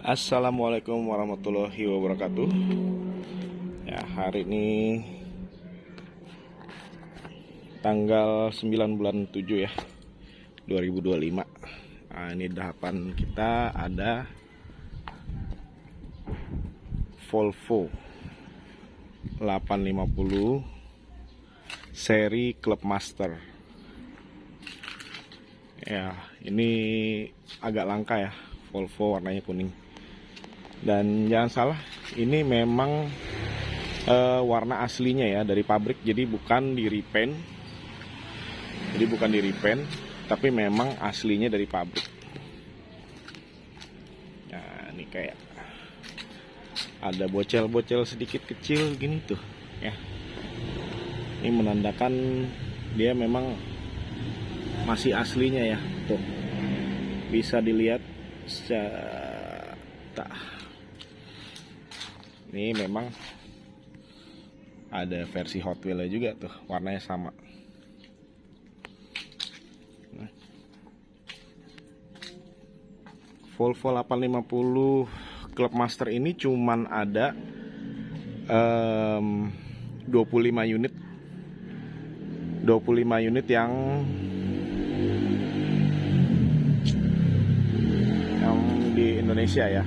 Assalamualaikum warahmatullahi wabarakatuh. Ya, hari ini tanggal 9 bulan 7 ya, 2025. Nah, ini dahapan kita ada Volvo 850 seri Clubmaster. Ya, ini agak langka ya, Volvo warnanya kuning. Dan jangan salah, ini memang warna aslinya ya dari pabrik, jadi bukan di repaint. Tapi memang aslinya dari pabrik. Nah, ini kayak ada bocel-bocel sedikit kecil gini tuh ya. Ini menandakan dia memang masih aslinya ya. Tuh. Bisa dilihat ini memang ada versi Hot Wheels juga tuh, warnanya sama. Volvo 850 Clubmaster ini cuman ada 25 unit yang di Indonesia ya.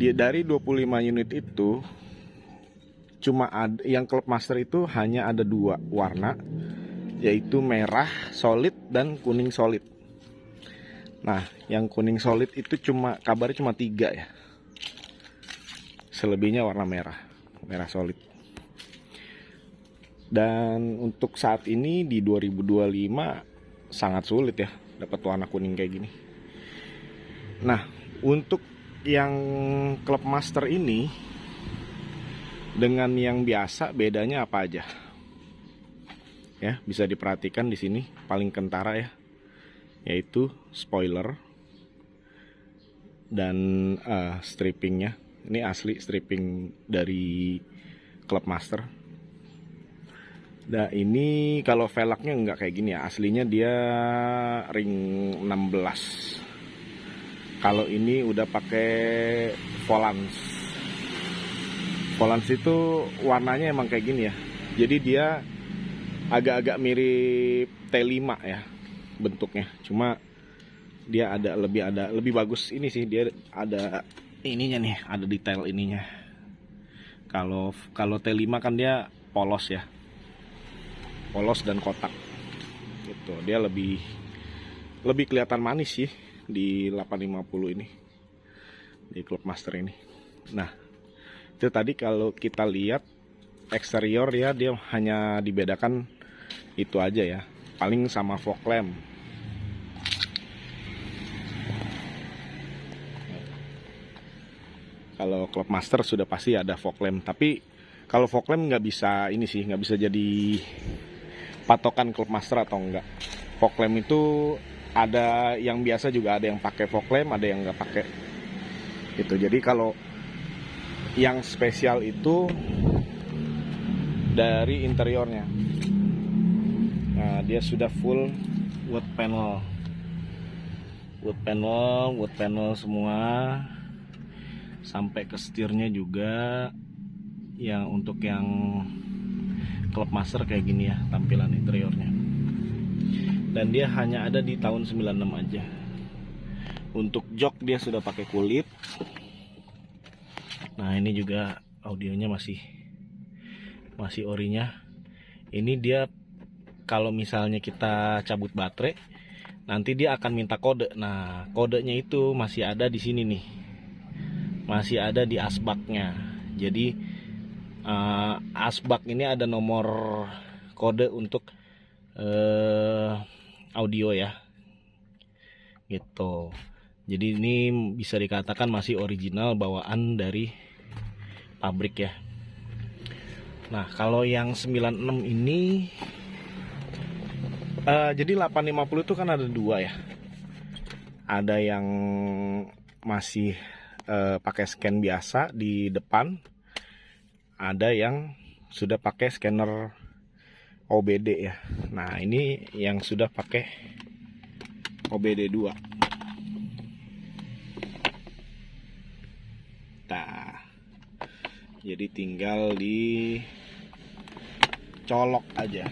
Dari 25 unit itu cuma ada yang Clubmaster itu hanya ada 2 warna, yaitu merah solid dan kuning solid. Nah, yang kuning solid itu kabarnya cuma 3 ya. Selebihnya warna merah solid. Dan untuk saat ini di 2025 sangat sulit ya dapat warna kuning kayak gini. Nah, untuk yang Clubmaster ini dengan yang biasa bedanya apa aja? Ya, bisa diperhatikan di sini paling kentara ya, yaitu spoiler dan strippingnya. Ini asli stripping dari Clubmaster. Nah, ini kalau velgnya nggak kayak gini ya, aslinya dia ring 16. Kalau ini udah pakai Volans. Volans itu warnanya emang kayak gini ya. Jadi dia agak-agak mirip T5 ya bentuknya. Cuma dia lebih bagus ini sih, dia ada ininya nih, ada detail ininya. Kalau T5 kan dia polos ya. Polos dan kotak. Gitu. Dia lebih kelihatan manis sih di 850 ini, di Clubmaster ini. Nah, itu tadi kalau kita lihat eksterior ya, dia hanya dibedakan itu aja ya, paling sama fog lamp. Kalau Clubmaster sudah pasti ada fog lamp, tapi kalau fog lamp nggak bisa jadi patokan Clubmaster atau enggak. Fog lamp itu ada yang biasa juga, ada yang pakai fog lamp, ada yang nggak pakai. Gitu. Jadi kalau yang spesial itu dari interiornya. Nah, dia sudah full wood panel semua, sampai ke setirnya juga. Yang untuk yang Clubmaster kayak gini ya tampilan interiornya. Dan dia hanya ada di tahun 96 aja. Untuk jok dia sudah pakai kulit. Nah, ini juga audionya masih orinya. Ini dia kalau misalnya kita cabut baterai, nanti dia akan minta kode. Nah, kodenya itu masih ada di sini nih. Masih ada di asbaknya. Jadi asbak ini ada nomor kode untuk audio ya, gitu. Jadi ini bisa dikatakan masih original bawaan dari pabrik ya. Nah, kalau yang 96 ini jadi 850 itu kan ada 2 ya. Ada yang masih pakai scan biasa di depan, ada yang sudah pakai scanner OBD ya. Nah, ini yang sudah pakai OBD 2. Jadi tinggal dicolok aja.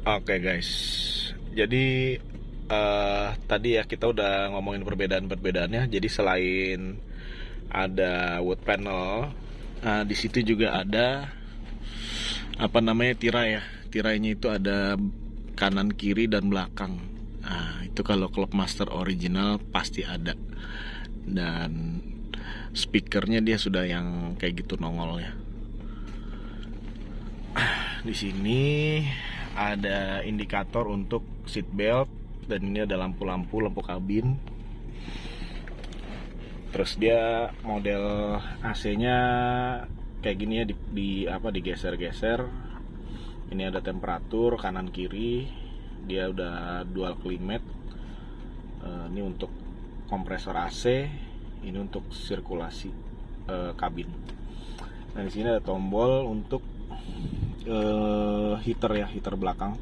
Oke guys. Jadi tadi ya kita udah ngomongin perbedaan-perbedaannya. Jadi selain ada wood panel, di situ juga ada tirai ya. Tirainya itu ada kanan, kiri, dan belakang. Nah, itu kalau Clubmaster original pasti ada. Dan speakernya dia sudah yang kayak gitu nongol ya. Di sini ada indikator untuk seat belt, dan ini ada lampu kabin. Terus dia model AC-nya kayak gini ya, digeser-geser. Ini ada temperatur kanan kiri. Dia udah dual climate. Ini untuk kompresor AC, ini untuk sirkulasi kabin. Nah, di sini ada tombol untuk heater belakang,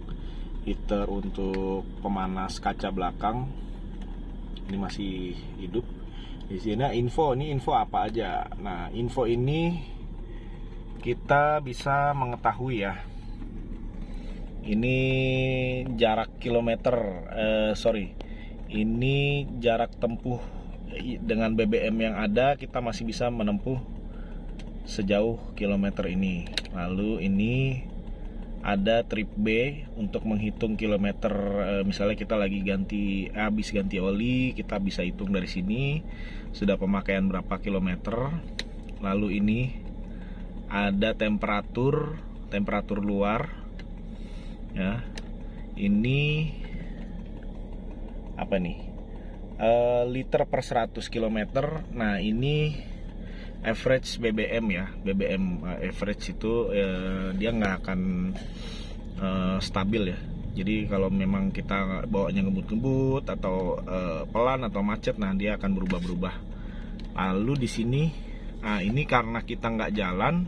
heater untuk pemanas kaca belakang. Ini masih hidup. Di sini info apa aja. Nah, info ini kita bisa mengetahui ya. Ini jarak kilometer, ini jarak tempuh dengan BBM yang ada, kita masih bisa menempuh sejauh kilometer ini. Lalu ini ada trip B untuk menghitung kilometer. Misalnya kita lagi habis ganti oli, kita bisa hitung dari sini sudah pemakaian berapa kilometer. Lalu ini ada temperatur luar ya. Ini apa nih, liter per 100 km. Nah, ini average BBM ya. BBM average itu dia nggak akan stabil ya. Jadi kalau memang kita bawanya ngebut-ngebut atau pelan atau macet, nah dia akan berubah-berubah. Lalu di sini, ini karena kita nggak jalan,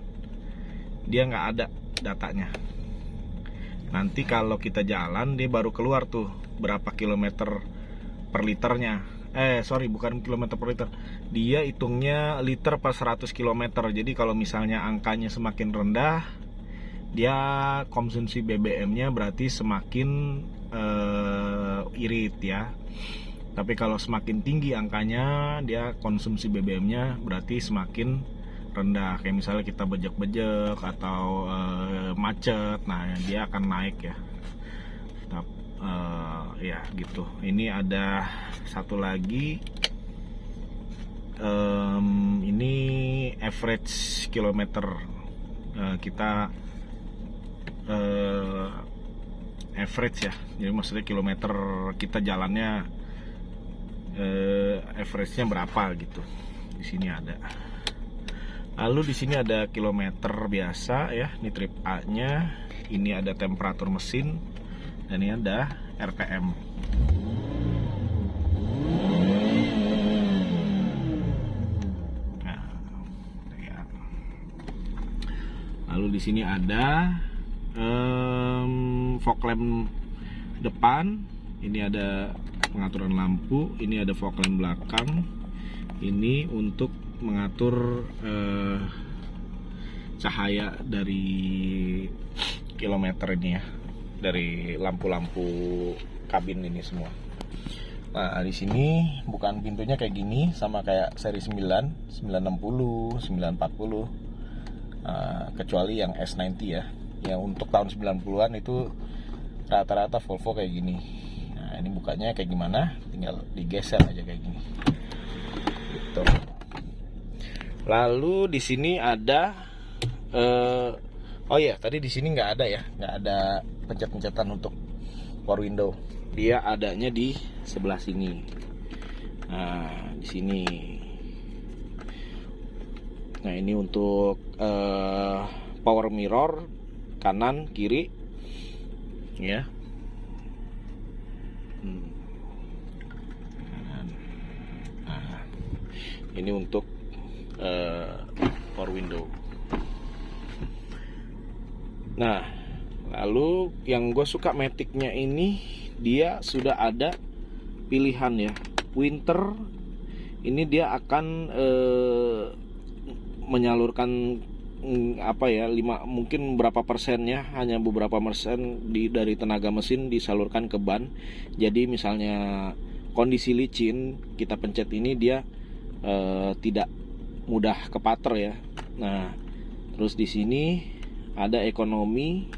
dia nggak ada datanya. Nanti kalau kita jalan, dia baru keluar tuh berapa kilometer per liternya. Bukan kilometer per liter. Dia hitungnya liter per 100 km. Jadi kalau misalnya angkanya semakin rendah, dia konsumsi BBM-nya berarti semakin irit ya. Tapi kalau semakin tinggi angkanya, dia konsumsi BBM-nya berarti semakin rendah. Kayak misalnya kita bejek-bejek atau macet, nah dia akan naik ya. Ya gitu. Ini ada satu lagi, ini average kilometer. Kita average ya, jadi maksudnya kilometer kita jalannya average-nya berapa gitu. Di sini ada. Lalu di sini ada kilometer biasa ya, ini trip A-nya. Ini ada temperatur mesin, dan ini ada RPM. Nah, ya. Lalu di sini ada fog lamp depan. Ini ada pengaturan lampu. Ini ada fog lamp belakang. Ini untuk mengatur cahaya dari kilometer ini ya, dari lampu-lampu kabin ini semua. Nah, di sini bukan pintunya kayak gini, sama kayak seri 9, 960, 940. Kecuali yang S90 ya. Yang untuk tahun 90-an itu rata-rata Volvo kayak gini. Nah, ini bukanya kayak gimana? Tinggal digeser aja kayak gini. Gitu. Lalu di sini ada tadi di sini nggak ada ya, nggak ada pencet-pencetan untuk power window. Dia adanya di sebelah sini. Nah, di sini. Nah, ini untuk power mirror kanan kiri ya. Nah, ini untuk power window. Nah, lalu yang gue suka Matic-nya ini, dia sudah ada pilihan ya, winter, ini dia akan menyalurkan mungkin berapa persennya, hanya beberapa persen dari tenaga mesin disalurkan ke ban. Jadi misalnya kondisi licin, kita pencet ini dia tidak mudah kepater ya. Nah, terus di sini ada ekonomi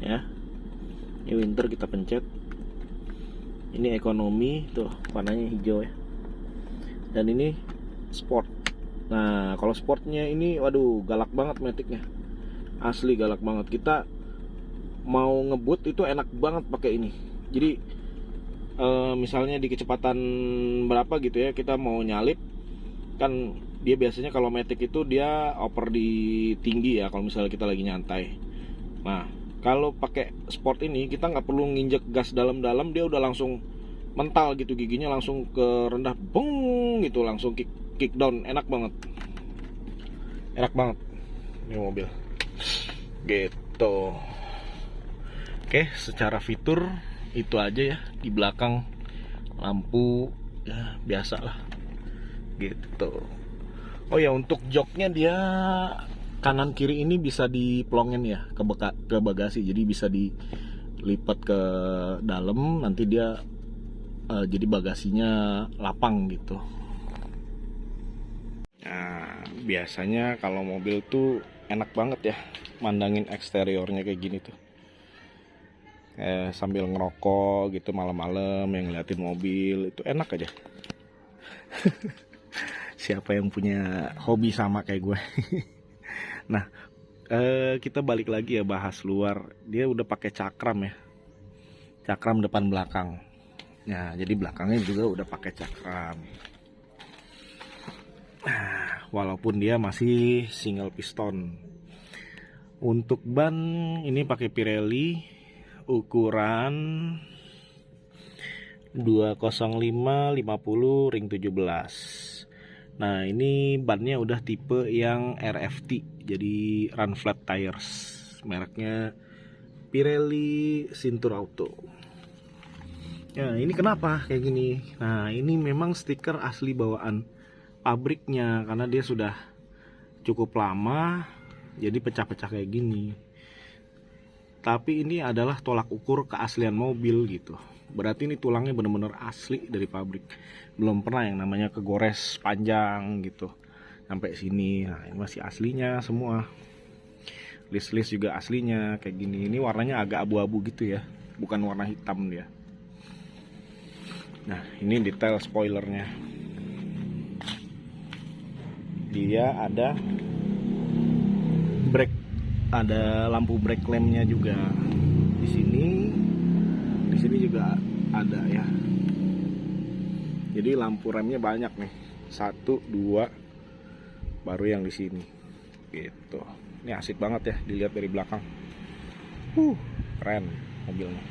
ya. Ini winter, kita pencet. Ini ekonomi, tuh warnanya hijau ya. Dan ini sport. Nah, kalau sportnya ini, waduh, galak banget metiknya. Asli galak banget. Kita mau ngebut itu enak banget pakai ini. Jadi misalnya di kecepatan berapa gitu ya, kita mau nyalip, kan dia biasanya kalau metik itu dia oper di tinggi ya, kalau misalnya kita lagi nyantai. Nah, kalau pakai sport ini kita nggak perlu nginjek gas dalam-dalam, dia udah langsung mental gitu, giginya langsung ke rendah, beng gitu, langsung kick down, enak banget ini mobil gitu. Oke, secara fitur itu aja ya. Di belakang lampu ya biasa lah gitu. Oh ya, untuk joknya dia kanan kiri ini bisa diplongin ya ke bagasi, jadi bisa dilipat ke dalam, nanti dia jadi bagasinya lapang gitu. Nah, biasanya kalau mobil tuh enak banget ya mandangin eksteriornya kayak gini tuh. Sambil ngerokok gitu malam-malam, yang ngeliatin mobil itu enak aja. Siapa yang punya hobi sama kayak gue. Nah, kita balik lagi ya, bahas luar. Dia udah pakai cakram ya, cakram depan belakang. Nah, jadi belakangnya juga udah pakai cakram. Walaupun dia masih single piston. Untuk ban ini pakai Pirelli ukuran 205/50 ring 17. Nah, ini bannya udah tipe yang RFT, jadi run flat tires. Mereknya Pirelli Sintur Auto. Ya, ini kenapa kayak gini? Nah, ini memang stiker asli bawaan pabriknya, karena dia sudah cukup lama jadi pecah-pecah kayak gini. Tapi ini adalah tolak ukur keaslian mobil gitu. Berarti ini tulangnya bener-bener asli dari pabrik. Belum pernah yang namanya kegores panjang gitu sampai sini. Nah, ini masih aslinya semua. List-list juga aslinya kayak gini. Ini warnanya agak abu-abu gitu ya, bukan warna hitam dia. Nah, ini detail spoilernya. Dia ada brake, ada lampu brake lampnya juga di sini. Di sini juga ada ya. Jadi lampu remnya banyak nih, 1, 2, baru yang di sini. Gitu. Ini asik banget ya dilihat dari belakang. Keren mobilnya.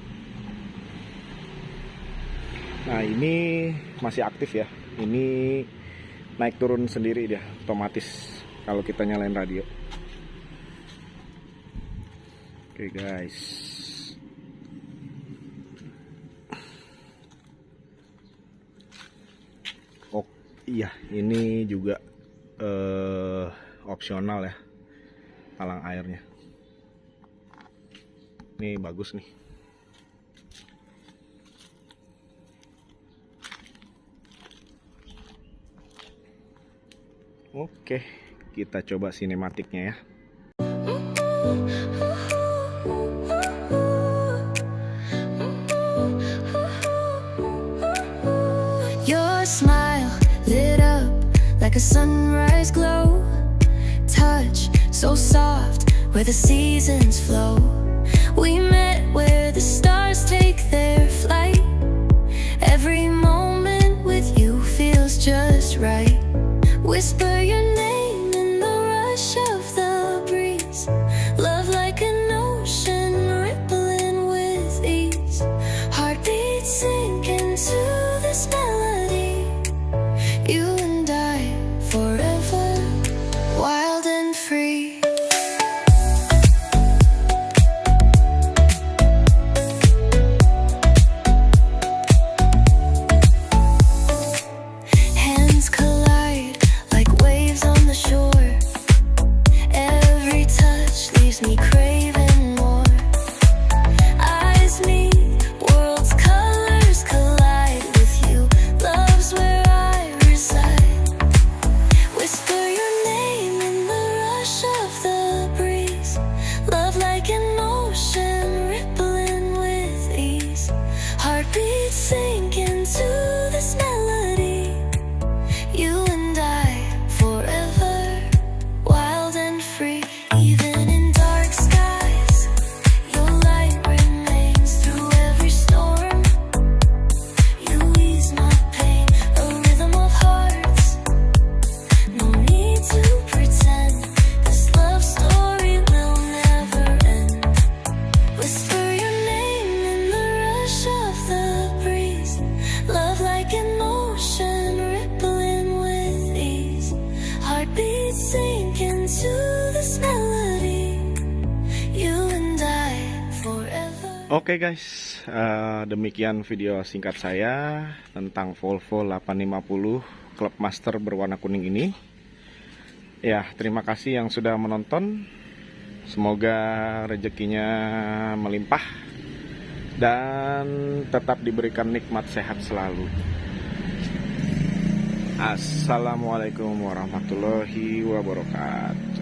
Nah, ini masih aktif ya. Ini naik turun sendiri dia, otomatis kalau kita nyalain radio. Oke guys. Oh iya, ini juga opsional ya, talang airnya. Ini bagus nih. Oke, kita coba sinematiknya ya. Your smile lit up like a sunrise glow. Touch so soft where the seasons flow. We met where the stars take their flight. Every moment with you feels just right. Whisper your name in the rush of the breeze. Love like an ocean rippling with ease. Heartbeats sink into this melody. You and I forever, wild and free. Oke guys, demikian video singkat saya tentang Volvo 850 Clubmaster berwarna kuning ini. Ya, terima kasih yang sudah menonton. Semoga rezekinya melimpah dan tetap diberikan nikmat sehat selalu. Assalamualaikum warahmatullahi wabarakatuh.